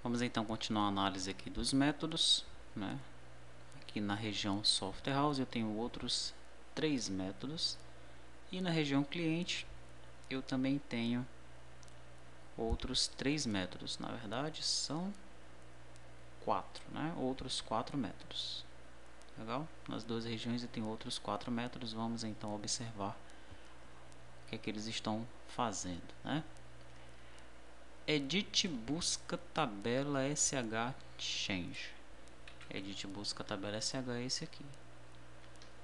Vamos então continuar a análise aqui dos métodos, né? Aqui na região Software House eu tenho outros 3 métodos e na região cliente eu também tenho outros 3 métodos. Na verdade são 4, né? Outros 4 métodos. Legal? Nas duas regiões eu tenho outros 4 métodos. Vamos então observar o que é que eles estão fazendo, né? Edit busca tabela sh change. Edit busca tabela sh é esse aqui.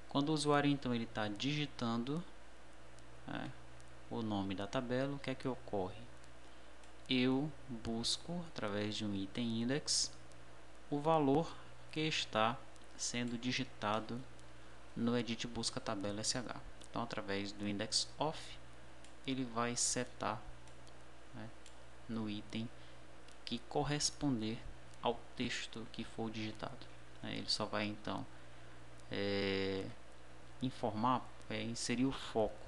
Quando o usuário então ele está digitando, né, o nome da tabela, o que é que ocorre? Eu busco através de um item index o valor que está sendo digitado no edit busca tabela sh. Então através do index of ele vai setar, né, no item que corresponder ao texto que for digitado. Ele só vai então informar, inserir o foco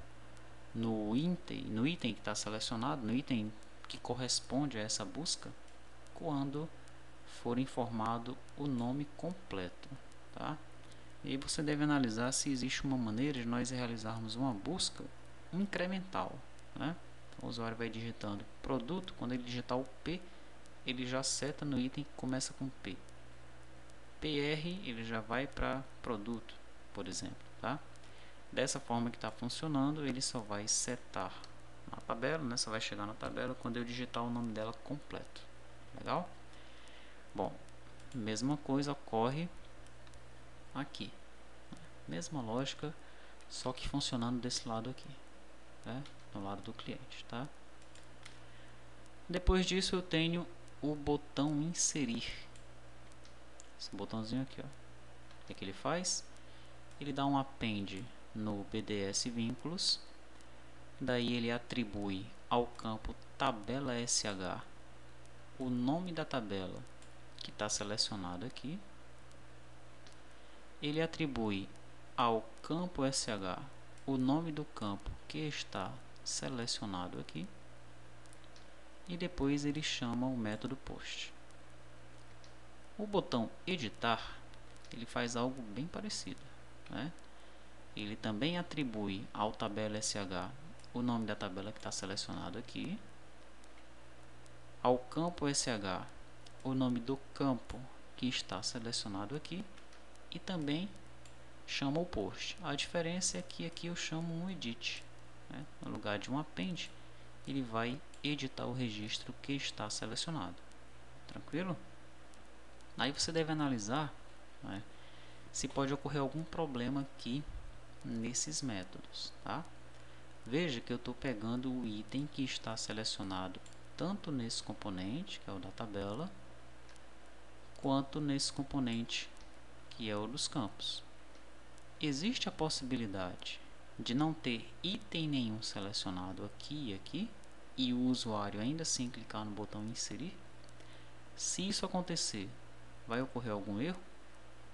no item que está selecionado, no item que corresponde a essa busca, quando for informado o nome completo, tá? E aí você deve analisar se existe uma maneira de nós realizarmos uma busca incremental, né? Então, o usuário vai digitando produto, quando ele digitar o P, ele já seta no item que começa com P. PR, ele já vai para produto, por exemplo, tá? Dessa forma que está funcionando, ele só vai setar na tabela, né? Só vai chegar na tabela quando eu digitar o nome dela completo. Legal? Bom, mesma coisa ocorre aqui. Mesma lógica, só que funcionando desse lado aqui, né? No lado do cliente, tá? Depois disso eu tenho o botão inserir. Esse botãozinho aqui, ó. O que ele faz? Ele dá um append no BDS vínculos. Daí ele atribui ao campo tabela sh o nome da tabela que está selecionado aqui. Ele atribui ao campo sh o nome do campo que está selecionado aqui. E depois ele chama o método post. O botão editar, ele faz algo bem parecido, né? Ele também atribui ao tabela sh o nome da tabela que está selecionado aqui, ao campo sh o nome do campo que está selecionado aqui e também chama o post. A diferença é que aqui eu chamo um edit, né? No lugar de um append, ele vai editar o registro que está selecionado. Tranquilo? Aí você deve analisar, né, se pode ocorrer algum problema aqui nesses métodos, tá? Veja que eu estou pegando o item que está selecionado tanto nesse componente, que é o da tabela, quanto nesse componente, que é o dos campos. Existe a possibilidade de não ter item nenhum selecionado aqui e aqui, e o usuário ainda assim clicar no botão inserir? Se isso acontecer, vai ocorrer algum erro?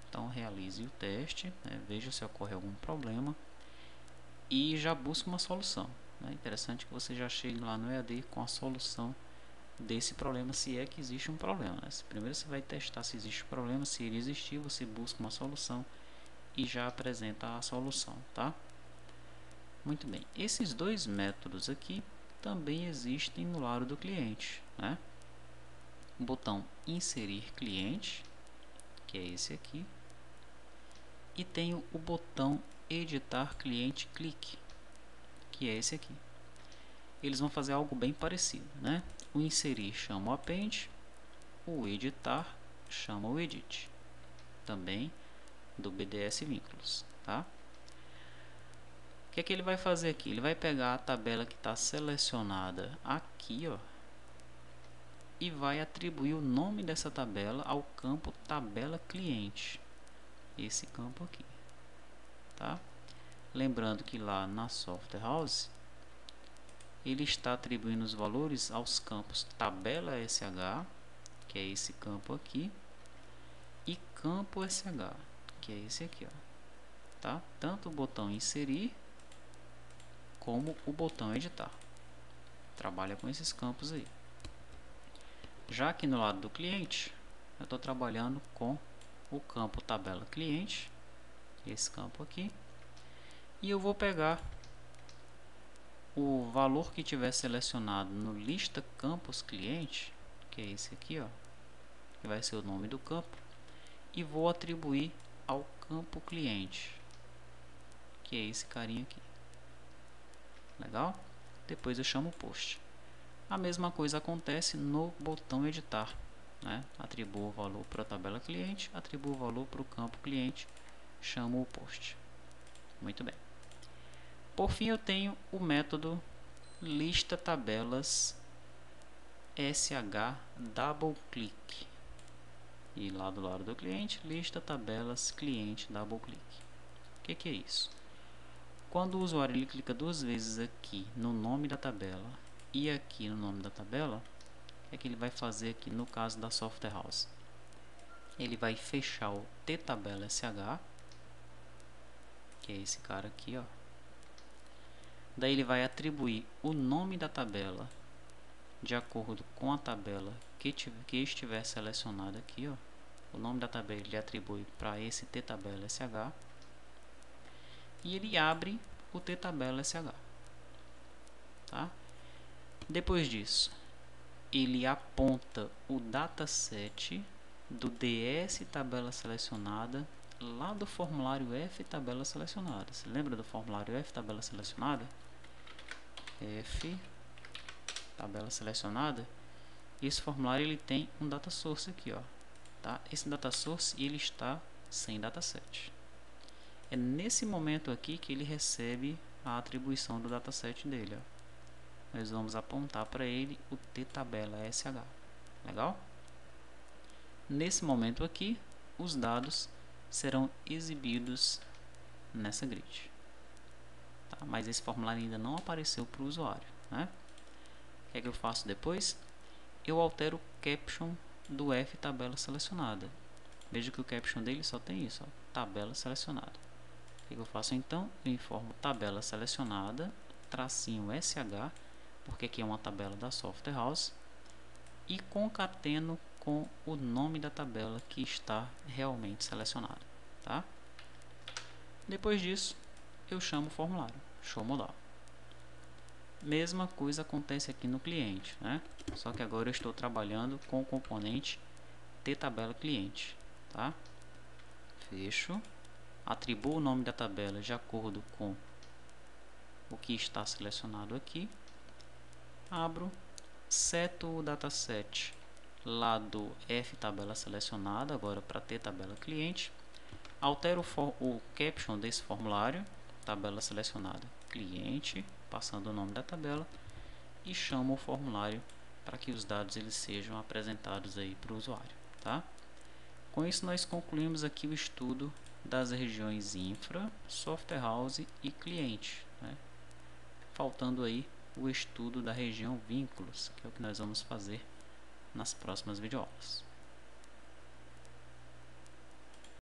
Então realize o teste, né, veja se ocorre algum problema e já busque uma solução. É interessante que você já chegue lá no EAD com a solução desse problema, se é que existe um problema, né? Primeiro você vai testar se existe um problema, se ele existir, você busca uma solução e já apresenta a solução, tá? Muito bem, esses dois métodos aqui também existem no lado do cliente, né? O botão inserir cliente, que é esse aqui, e tenho o botão editar cliente clique, que é esse aqui. Eles vão fazer algo bem parecido, né? O inserir chama o append, o editar chama o edit, também do BDS vínculos, tá? O que é que ele vai fazer aqui? Ele vai pegar a tabela que está selecionada aqui, ó, e vai atribuir o nome dessa tabela ao campo tabela cliente, esse campo aqui, tá? Lembrando que lá na Software House ele está atribuindo os valores aos campos tabela sh, que é esse campo aqui, e campo sh, que é esse aqui, ó, tá? Tanto o botão inserir como o botão editar trabalha com esses campos aí. Já aqui no lado do cliente, eu estou trabalhando com o campo tabela cliente, esse campo aqui, e eu vou pegar o valor que tiver selecionado no lista campos cliente, que é esse aqui, ó, que vai ser o nome do campo, e vou atribuir ao campo cliente, que é esse carinha aqui. Legal? Depois eu chamo post. A mesma coisa acontece no botão editar, né? Atribuo o valor para a tabela cliente, atribuo o valor para o campo cliente, chamo o post. Muito bem. Por fim, eu tenho o método lista tabelas sh double click, e lá do lado do cliente, lista tabelas cliente double click. O que é isso? Quando o usuário ele clica duas vezes aqui no nome da tabela e aqui no nome da tabela, é que ele vai fazer aqui no caso da Software House. Ele vai fechar o ttabela sh, que é esse cara aqui, ó. Daí ele vai atribuir o nome da tabela de acordo com a tabela que estiver selecionada aqui, ó. O nome da tabela ele atribui para esse ttabela sh e ele abre o ttabela sh, tá? Depois disso, ele aponta o dataset do ds tabela selecionada lá do formulário F tabela selecionada. Você lembra do formulário F tabela selecionada? F tabela selecionada. Esse formulário ele tem um data source aqui, ó, tá? Esse data source ele está sem dataset. É nesse momento aqui que ele recebe a atribuição do dataset dele, ó. Nós vamos apontar para ele o ttabela sh. Legal? Nesse momento aqui, os dados serão exibidos nessa grid, tá? Mas esse formulário ainda não apareceu para o usuário, né? O que é que eu faço depois? Eu altero o caption do F tabela selecionada. Veja que o caption dele só tem isso, ó, tabela selecionada. O que eu faço então? Eu informo tabela selecionada, tracinho sh, porque aqui é uma tabela da Software House, e concateno com o nome da tabela que está realmente selecionada, tá? Depois disso, eu chamo o formulário, show modal. Mesma coisa acontece aqui no cliente, né? Só que agora eu estou trabalhando com o componente ttabela cliente, tá? Fecho, atribuo o nome da tabela de acordo com o que está selecionado aqui, abro, seto o dataset lá do F tabela selecionada agora para ttabela cliente, altero o caption desse formulário, tabela selecionada cliente, passando o nome da tabela, e chamo o formulário para que os dados eles sejam apresentados aí para o usuário, tá? Com isso nós concluímos aqui o estudo das regiões infra, software house e cliente, né? Faltando aí o estudo da região vínculos, que é o que nós vamos fazer nas próximas videoaulas.